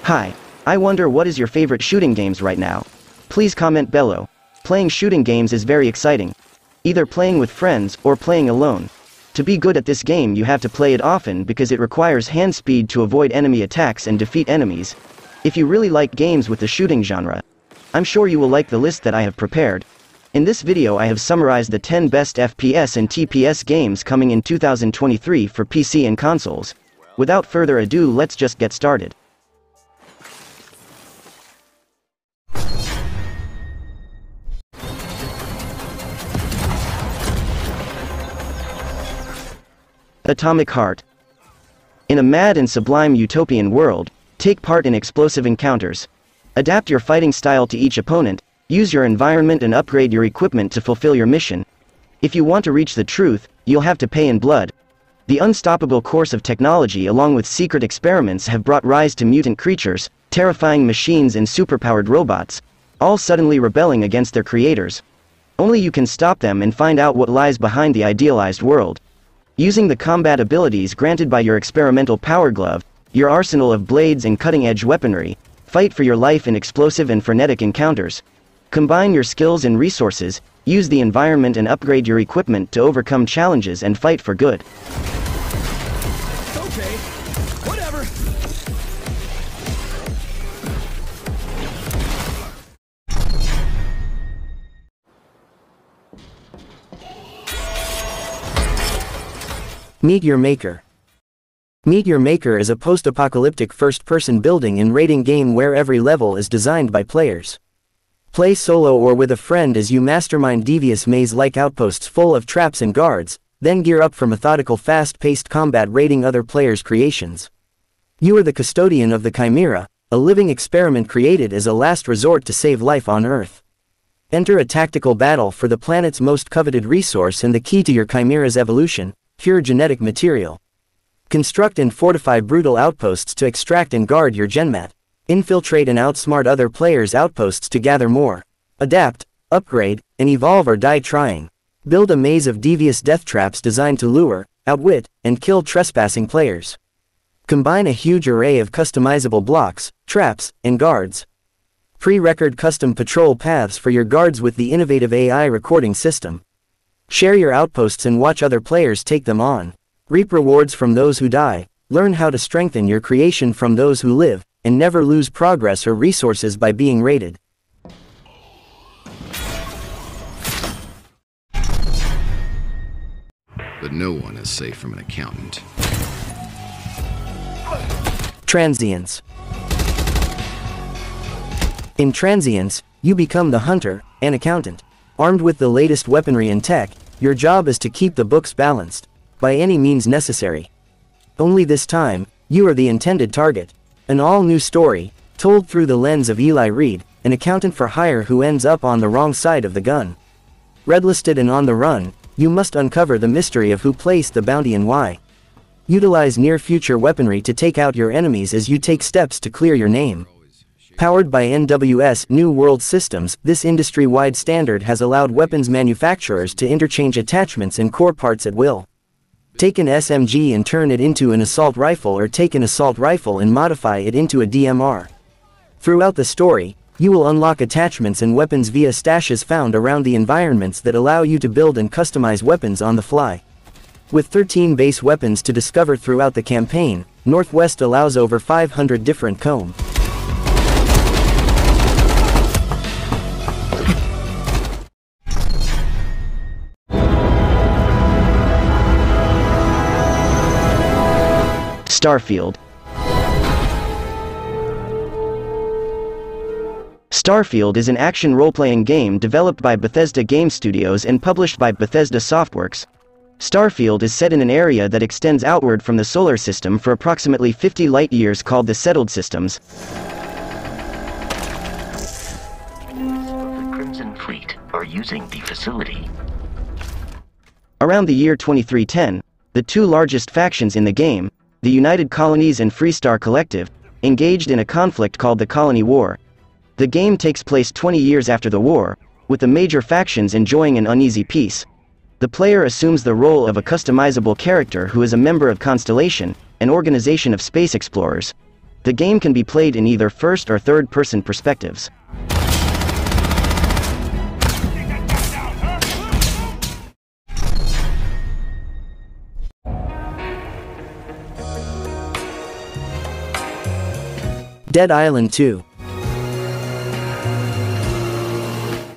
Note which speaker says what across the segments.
Speaker 1: Hi, I wonder what is your favorite shooting games right now? Please comment below. Playing shooting games is very exciting. Either playing with friends or playing alone. To be good at this game you have to play it often because it requires hand speed to avoid enemy attacks and defeat enemies. If you really like games with the shooting genre, I'm sure you will like the list that I have prepared. In this video I have summarized the 10 best FPS and TPS games coming in 2023 for PC and consoles. Without further ado, let's just get started. Atomic Heart. In a mad and sublime utopian world, take part in explosive encounters. Adapt your fighting style to each opponent, use your environment and upgrade your equipment to fulfill your mission. If you want to reach the truth, you'll have to pay in blood. The unstoppable course of technology along with secret experiments have brought rise to mutant creatures, terrifying machines and superpowered robots, all suddenly rebelling against their creators. Only you can stop them and find out what lies behind the idealized world. Using the combat abilities granted by your experimental power glove, your arsenal of blades and cutting-edge weaponry, fight for your life in explosive and frenetic encounters. Combine your skills and resources, use the environment and upgrade your equipment to overcome challenges and fight for good.
Speaker 2: Okay, whatever.
Speaker 3: Meet Your Maker. Meet Your Maker is a post-apocalyptic first-person building and raiding game where every level is designed by players. Play solo or with a friend as you mastermind devious maze-like outposts full of traps and guards, then gear up for methodical fast-paced combat raiding other players' creations. You are the custodian of the Chimera, a living experiment created as a last resort to save life on Earth. Enter a tactical battle for the planet's most coveted resource and the key to your Chimera's evolution, pure genetic material. Construct and fortify brutal outposts to extract and guard your genmat. Infiltrate and outsmart other players' outposts to gather more. Adapt, upgrade, and evolve or die trying. Build a maze of devious death traps designed to lure, outwit, and kill trespassing players. Combine a huge array of customizable blocks, traps, and guards. Pre-record custom patrol paths for your guards with the innovative AI recording system. Share your outposts and watch other players take them on. Reap rewards from those who die, learn how to strengthen your creation from those who live, and never lose progress or resources by being raided.
Speaker 4: But no one is safe from an accountant.
Speaker 3: Transience. In Transience, you become the hunter, an accountant. Armed with the latest weaponry and tech, your job is to keep the books balanced, by any means necessary. Only this time, you are the intended target. An all-new story, told through the lens of Eli Reed, an accountant for hire who ends up on the wrong side of the gun. Red-listed and on the run, you must uncover the mystery of who placed the bounty and why. Utilize near-future weaponry to take out your enemies as you take steps to clear your name. Powered by NWS New World Systems, this industry-wide standard has allowed weapons manufacturers to interchange attachments and core parts at will. Take an SMG and turn it into an assault rifle, or take an assault rifle and modify it into a DMR. Throughout the story, you will unlock attachments and weapons via stashes found around the environments that allow you to build and customize weapons on the fly. With 13 base weapons to discover throughout the campaign, Northwest allows over 500 different comb.
Speaker 1: Starfield. Starfield is an action role-playing game developed by Bethesda Game Studios and published by Bethesda Softworks. Starfield is set in an area that extends outward from the solar system for approximately 50 light-years called the Settled Systems.
Speaker 5: The Crimson Fleet are using the facility.
Speaker 1: Around the year 2310, the two largest factions in the game, the United Colonies and Freestar Collective, engaged in a conflict called the Colony War. The game takes place 20 years after the war, with the major factions enjoying an uneasy peace. The player assumes the role of a customizable character who is a member of Constellation, an organization of space explorers. The game can be played in either first or third-person perspectives.
Speaker 3: Dead Island 2.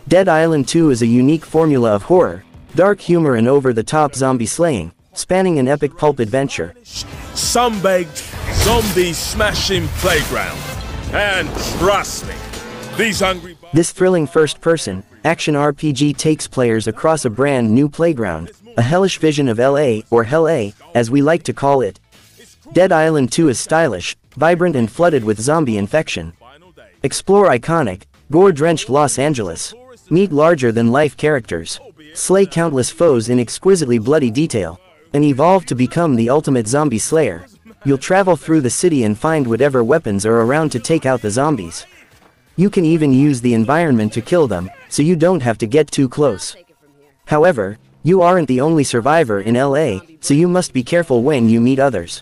Speaker 3: Dead Island 2 is a unique formula of horror, dark humor and over-the-top zombie slaying, spanning an epic pulp adventure.
Speaker 2: Sun-baked, zombie-smashing playground. And trust me, these hungry...
Speaker 3: This thrilling first-person, action RPG takes players across a brand new playground, a hellish vision of LA, or Hell A, as we like to call it. Dead Island 2 is stylish, vibrant and flooded with zombie infection. Explore iconic, gore-drenched Los Angeles. Meet larger-than-life characters. Slay countless foes in exquisitely bloody detail. And evolve to become the ultimate zombie slayer. You'll travel through the city and find whatever weapons are around to take out the zombies. You can even use the environment to kill them, so you don't have to get too close. However, you aren't the only survivor in LA, so you must be careful when you meet others.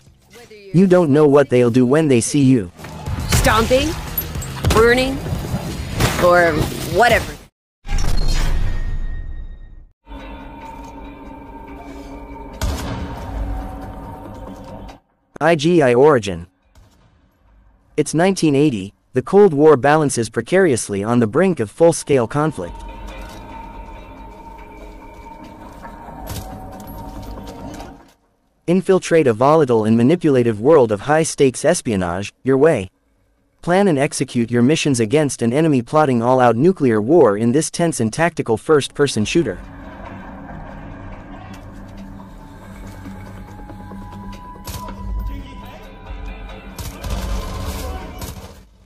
Speaker 3: You don't know what they'll do when they see you.
Speaker 6: Stomping, burning, or whatever.
Speaker 3: I.G.I Origin. It's 1980, the Cold War balances precariously on the brink of full-scale conflict. Infiltrate a volatile and manipulative world of high-stakes espionage, your way. Plan and execute your missions against an enemy plotting all-out nuclear war in this tense and tactical first-person shooter.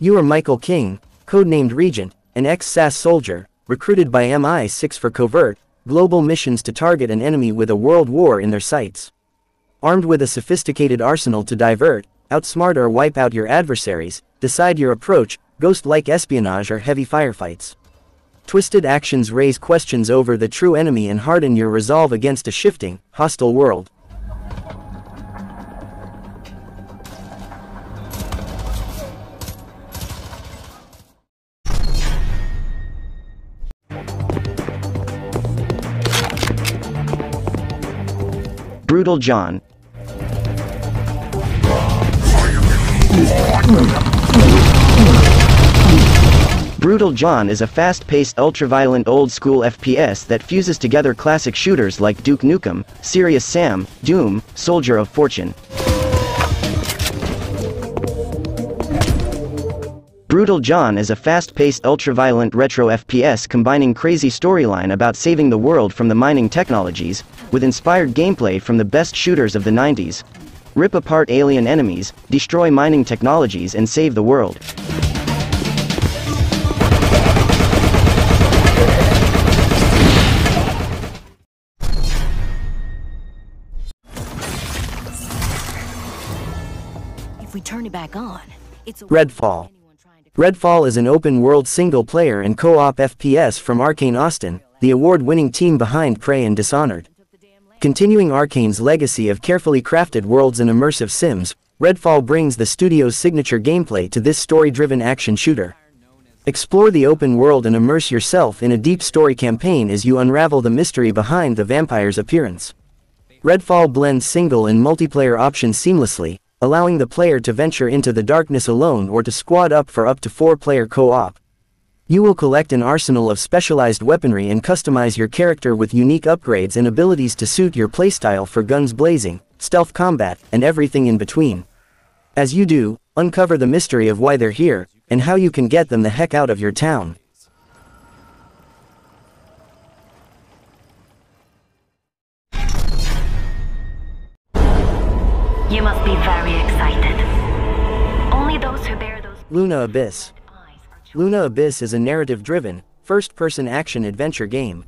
Speaker 3: You are Michael King, codenamed Regent, an ex-SAS soldier, recruited by MI6 for covert, global missions to target an enemy with a world war in their sights. Armed with a sophisticated arsenal to divert, outsmart or wipe out your adversaries, decide your approach, ghost-like espionage or heavy firefights. Twisted actions raise questions over the true enemy and harden your resolve against a shifting, hostile world.
Speaker 1: Brutal John. Brutal John is a fast-paced, ultra-violent old-school FPS that fuses together classic shooters like Duke Nukem, Serious Sam, Doom, Soldier of Fortune. Brutal John is a fast-paced ultra-violent retro FPS combining crazy storyline about saving the world from the mining technologies, with inspired gameplay from the best shooters of the 90s. Rip apart alien enemies, destroy mining technologies and save the world.
Speaker 6: If we turn it back on, it's a
Speaker 3: Redfall. Redfall is an open-world single-player and co-op FPS from Arcane Austin, the award-winning team behind Prey and Dishonored. Continuing Arcane's legacy of carefully crafted worlds and immersive sims, Redfall brings the studio's signature gameplay to this story-driven action shooter. Explore the open world and immerse yourself in a deep story campaign as you unravel the mystery behind the vampire's appearance. Redfall blends single and multiplayer options seamlessly, allowing the player to venture into the darkness alone or to squad up for up to 4-player co-op. You will collect an arsenal of specialized weaponry and customize your character with unique upgrades and abilities to suit your playstyle for guns blazing, stealth combat, and everything in between. As you do, uncover the mystery of why they're here, and how you can get them the heck out of your town.
Speaker 5: You must be very excited. Only those who bear those...
Speaker 3: Luna Abyss. Luna Abyss is a narrative-driven, first-person action-adventure game.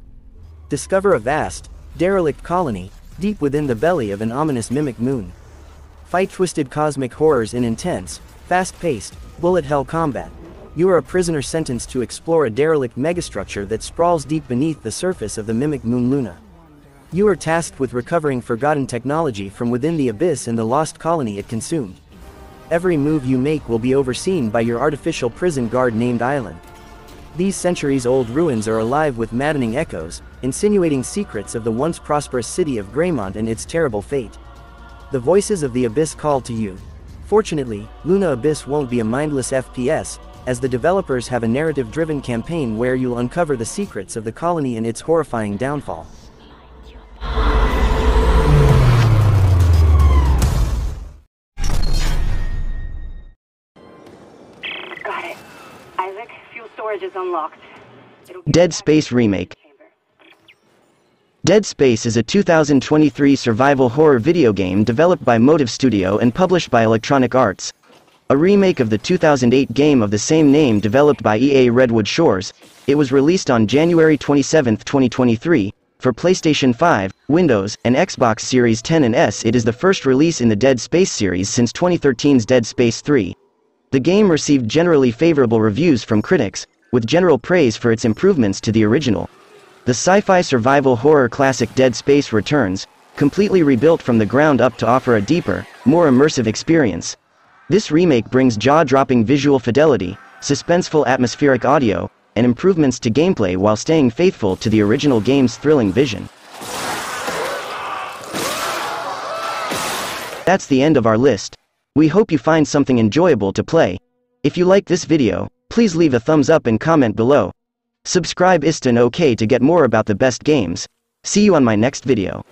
Speaker 3: Discover a vast, derelict colony, deep within the belly of an ominous mimic moon. Fight twisted cosmic horrors in intense, fast-paced, bullet-hell combat. You are a prisoner sentenced to explore a derelict megastructure that sprawls deep beneath the surface of the mimic moon Luna. You are tasked with recovering forgotten technology from within the abyss and the lost colony it consumed. Every move you make will be overseen by your artificial prison guard named Island. These centuries-old ruins are alive with maddening echoes, insinuating secrets of the once prosperous city of Greymont and its terrible fate. The voices of the Abyss call to you. Fortunately, Luna Abyss won't be a mindless FPS, as the developers have a narrative-driven campaign where you'll uncover the secrets of the colony and its horrifying downfall.
Speaker 7: Got it. Isaac, fuel storage is unlocked.
Speaker 1: Dead Space Remake. Dead Space is a 2023 survival horror video game developed by Motive Studio and published by Electronic Arts. A remake of the 2008 game of the same name developed by EA Redwood Shores, it was released on January 27, 2023, for PlayStation 5, Windows, and Xbox Series X and S. It is the first release in the Dead Space series since 2013's Dead Space 3. The game received generally favorable reviews from critics, with general praise for its improvements to the original. The sci-fi survival horror classic Dead Space returns, completely rebuilt from the ground up to offer a deeper, more immersive experience. This remake brings jaw-dropping visual fidelity, suspenseful atmospheric audio, and improvements to gameplay while staying faithful to the original game's thrilling vision. That's the end of our list. We hope you find something enjoyable to play. If you like this video, please leave a thumbs up and comment below. Subscribe to get more about the best games. See you on my next video.